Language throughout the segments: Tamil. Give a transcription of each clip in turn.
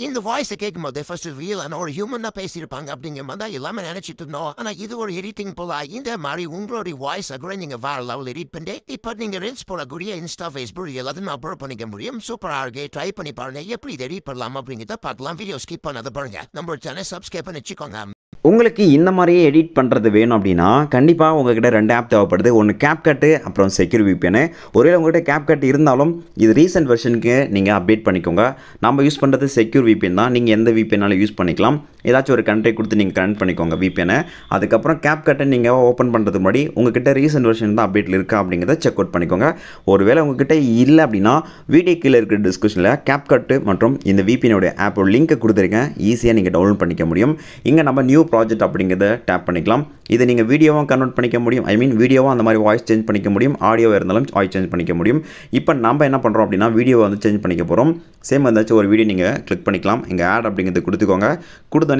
இந்த வாய்ஸ கேட்கும்போது ஃபர்ஸ்ட் ரியலான ஒரு ஹியூமனா பேசியிருப்பாங்க அப்படிங்கிற மாதிரி தான் எல்லாமே நினைச்சிட்டு இருந்தோம். ஆனா இது ஒரு எடிட்டிங் போல இந்த மாதிரி உங்களுடைய வாய்ஸ கூட நீங்க வேற லெவல் எடிட் பண்ணி இப்ப நீங்க ரீல்ஸ் போடக்கூடிய இன்ஸ்டா, ஃபேஸ்புக் எல்லாத்தையும் அப்லோட் பண்ணிக்க முடியும். சூப்பரா இருக்கு. ட்ரை பண்ணி பாருங்க. எப்படி இதை எடிட் பண்ணலாம் அப்படிங்கிறத பார்க்கலாம். வீடியோ ஸ்கிப் பண்ணாத பாருங்க. நம்ம சேனல் சப்ஸ்கிரைப் பண்ணி வச்சுக்கோங்க. உங்களுக்கு இந்த மாதிரியே எடிட் பண்ணுறது வேணும் அப்படின்னா கண்டிப்பாக உங்ககிட்ட 2 ஆப் தேவைப்படுது. ஒன்று CapCut அப்புறம் செக்யூர் VPN. ஒருவேளை உங்கள்கிட்ட CapCut இருந்தாலும் இது ரீசெண்ட் வெர்ஷனுக்கு நீங்கள் அப்டேட் பண்ணிக்கோங்க. நம்ம யூஸ் பண்ணுறது செக்யூர் VPN தான். நீங்கள் எந்த VPNனாலும் யூஸ் பண்ணிக்கலாம். ஏதாச்சும் ஒரு கண்ட்ரி கொடுத்து நீங்கள் கனெக்ட் பண்ணிக்கோங்க VPN-ஐ. அதுக்கப்புறம் CapCut நீங்கள் ஓப்பன் பண்ணுறதுக்கு முன்னாடி உங்ககிட்ட ரீசெண்ட் வெர்ஷன் தான் அப்டேட்டில் இருக்கா அப்படிங்கிறத செக் அவுட் பண்ணிக்கோங்க. ஒருவேளை உங்ககிட்ட இல்லை அப்படின்னா வீடியோ கீழே இருக்கிற டிஸ்கிரிப்ஷனில் CapCut மற்றும் இந்த VPN-உடைய ஆப்போட லிங்க்கை கொடுத்துருக்கேன். ஈஸியாக நீங்கள் டவுன்லோட் பண்ணிக்க முடியும். இங்கே நம்ம நியூ ப்ராஜெக்ட் அப்படிங்கிறத டேப் பண்ணிக்கலாம். இதை நீங்கள் வீடியோவும் கன்வெர்ட் பண்ணிக்க முடியும். வீடியோவும் அந்த மாதிரி வாய்ஸ் சேஞ்ச் பண்ணிக்க முடியும். ஆடியோவாக இருந்தாலும் வாய்ஸ் சேஞ்ச் பண்ணிக்க முடியும். இப்போ நம்ம என்ன பண்ணுறோம் அப்படின்னா வீடியோவை வந்து சேஞ்ச் பண்ணிக்க போகிறோம். சேம் ஏதாச்சும் ஒரு வீடியோ நீங்கள் கிளிக் பண்ணிக்கலாம். இங்கே ஆட் அப்படிங்கிறது கொடுத்துக்கோங்க. கொடுத்தோன்னே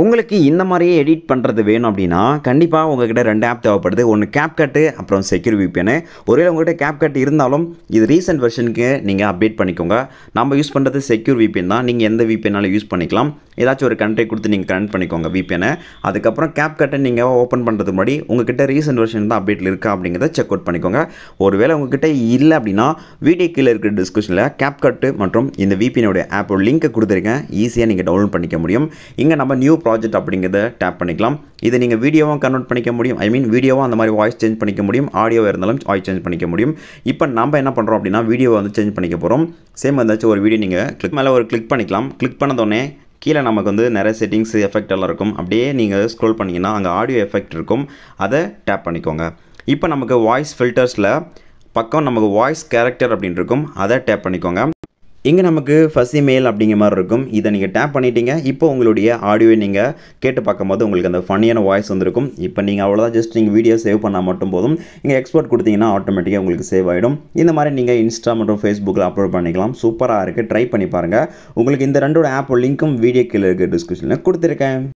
உங்களுக்கு இந்த மாதிரியே எடிட் பண்ணுறது வேணும் அப்படின்னா கண்டிப்பாக உங்ககிட்ட 2 ஆப் தேவைப்படுது. ஒன்று CapCut அப்புறம் செக்யூர் VPN. ஒருவேளை உங்கள்கிட்ட CapCut இருந்தாலும் இது ரீசெண்ட் வெர்ஷனுக்கு நீங்கள் அப்டேட் பண்ணிக்கோங்க. நம்ம யூஸ் பண்ணுறது செக்யூர் VPN தான். நீங்கள் எந்த VPNனாலும் யூஸ் பண்ணிக்கலாம். ஏதாச்சும் ஒரு கண்ட்ரி கொடுத்து நீங்கள் கனெக்ட் பண்ணிக்கோங்க VPN-ஐ. அதுக்கப்புறம் CapCut நீங்கள் ஓப்பன் பண்ணுறதுக்கு முன்னாடி உங்ககிட்ட ரீசெண்ட் வெர்ஷன் தான் அப்டேட்டில் இருக்கா அப்படிங்கிறத செக் அவுட் பண்ணிக்கோங்க. ஒருவேளை உங்ககிட்ட இல்லை அப்படின்னா வீடியோ கீழே இருக்கிற டிஸ்கிரிப்ஷனில் CapCut மற்றும் இந்த VPN-உடைய ஆப்போட லிங்க்கை கொடுத்துருக்கேன். ஈஸியாக நீங்கள் டவுன்லோட் பண்ணிக்க முடியும். இங்கே நம்ம நியூ ப்ராஜெக்ட் அப்படிங்கிறத டேப் பண்ணிக்கலாம். இதை நீங்கள் வீடியோவும் கன்வெர்ட் பண்ணிக்க முடியும். வீடியோவும் அந்த மாதிரி வாய்ஸ் சேஞ்ச் பண்ணிக்க முடியும். ஆடியோவாக இருந்தாலும் வாய்ஸ் சேஞ்ச் பண்ணிக்க முடியும். இப்போ நம்ம என்ன பண்ணுறோம் அப்படின்னா வீடியோவை வந்து சேஞ்ச் பண்ணிக்க போகிறோம். சேம் ஏதாச்சும் ஒரு வீடியோ நீங்கள் மேலே கிளிக் பண்ணிக்கலாம். கிளிக் பண்ணதோடனே கீழே நமக்கு வந்து நிறைய செட்டிங்ஸ் எஃபெக்ட் எல்லாம் இருக்கும். அப்படியே நீங்கள் ஸ்க்ரோல் பண்ணிங்கன்னா அங்கே ஆடியோ எஃபெக்ட் இருக்கும். அதை டேப் பண்ணிக்கோங்க. இப்போ நமக்கு வாய்ஸ் ஃபில்டர்ஸில் பக்கம் நமக்கு வாய்ஸ் கேரக்டர் அப்படின்னு இருக்கும். அதை டேப் பண்ணிக்கோங்க. இங்கே நமக்கு ஃபஸ்ஸி மேல் அப்படிங்கிற மாதிரி இருக்கும். இதை நீங்கள் டேப் பண்ணிட்டீங்க. இப்போ உங்களுடைய ஆடியோவை நீங்கள் கேட்டு பார்க்கும்போது உங்களுக்கு அந்த ஃபன்னியான வாய்ஸ் வந்துருக்கும். இப்போ நீங்கள் அவ்வளோதான், ஜஸ்ட் நீங்கள் வீடியோ சேவ் பண்ணால் மட்டும் போதும். இங்கே எக்ஸ்போர்ட் கொடுத்தீங்கன்னா ஆட்டோமேட்டிக்காக உங்களுக்கு சேவ் ஆகிடும். இந்த மாதிரி நீங்கள் இன்ஸ்டா மற்றும் ஃபேஸ்புக்கில் அப்லோட் பண்ணிக்கலாம். சூப்பராக இருக்குது. ட்ரை பண்ணி பாருங்கள். உங்களுக்கு இந்த 2 ஆப் லிங்க்கும் வீடியோ கீழே இருக்க டிஸ்கிரிப்ஷனில் கொடுத்துருக்கேன்.